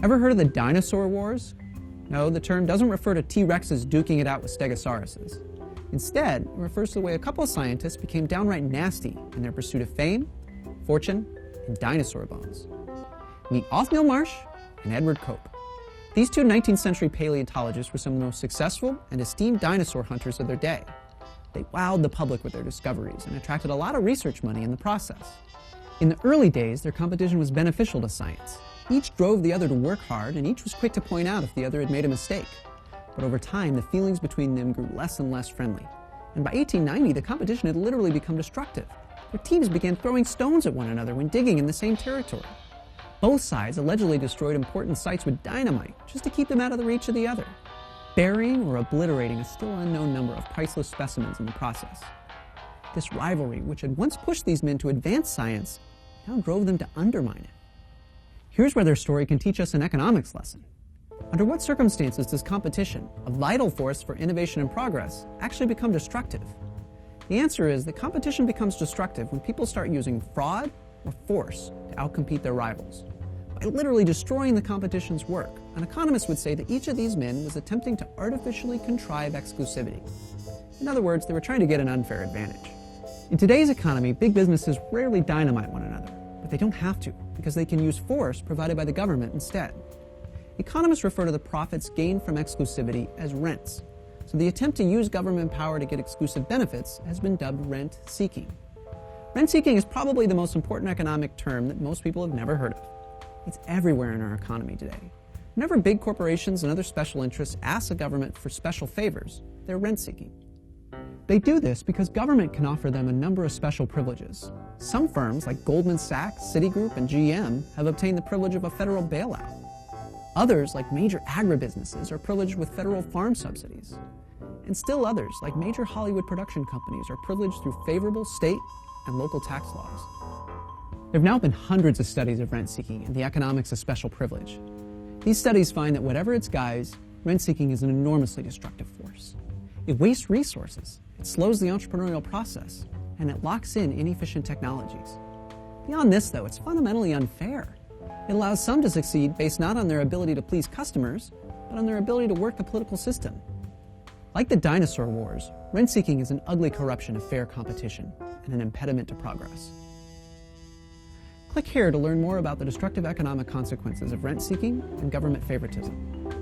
Ever heard of the Dinosaur Wars? No, the term doesn't refer to T-Rexes duking it out with Stegosauruses. Instead, it refers to the way a couple of scientists became downright nasty in their pursuit of fame, fortune, and dinosaur bones. Meet Othniel Marsh and Edward Cope. These two 19th century paleontologists were some of the most successful and esteemed dinosaur hunters of their day. They wowed the public with their discoveries and attracted a lot of research money in the process. In the early days, their competition was beneficial to science. Each drove the other to work hard, and each was quick to point out if the other had made a mistake. But over time, the feelings between them grew less and less friendly. And by 1890, the competition had literally become destructive. Their teams began throwing stones at one another when digging in the same territory. Both sides allegedly destroyed important sites with dynamite just to keep them out of the reach of the other, burying or obliterating a still unknown number of priceless specimens in the process. This rivalry, which had once pushed these men to advance science, now drove them to undermine it. Here's where their story can teach us an economics lesson. Under what circumstances does competition, a vital force for innovation and progress, actually become destructive? The answer is that competition becomes destructive when people start using fraud or force to outcompete their rivals. By literally destroying the competition's work, an economist would say that each of these men was attempting to artificially contrive exclusivity. In other words, they were trying to get an unfair advantage. In today's economy, big businesses rarely dynamite one another, but they don't have to, because they can use force provided by the government instead. Economists refer to the profits gained from exclusivity as rents, so the attempt to use government power to get exclusive benefits has been dubbed rent-seeking. Rent-seeking is probably the most important economic term that most people have never heard of. It's everywhere in our economy today. Whenever big corporations and other special interests ask the government for special favors, they're rent-seeking. They do this because government can offer them a number of special privileges. Some firms, like Goldman Sachs, CitiGroup, and GM, have obtained the privilege of a federal bailout. Others, like major agribusinesses, are privileged with federal farm subsidies. And still others, like major Hollywood production companies, are privileged through favorable state and local tax laws. There have now been hundreds of studies of rent-seeking and the economics of special privilege. These studies find that whatever its guise, rent-seeking is an enormously destructive force. It wastes resources, it slows the entrepreneurial process, and it locks in inefficient technologies. Beyond this, though, it's fundamentally unfair. It allows some to succeed based not on their ability to please customers, but on their ability to work the political system. Like the Dinosaur Wars, rent-seeking is an ugly corruption of fair competition and an impediment to progress. Click here to learn more about the destructive economic consequences of rent-seeking and government favoritism.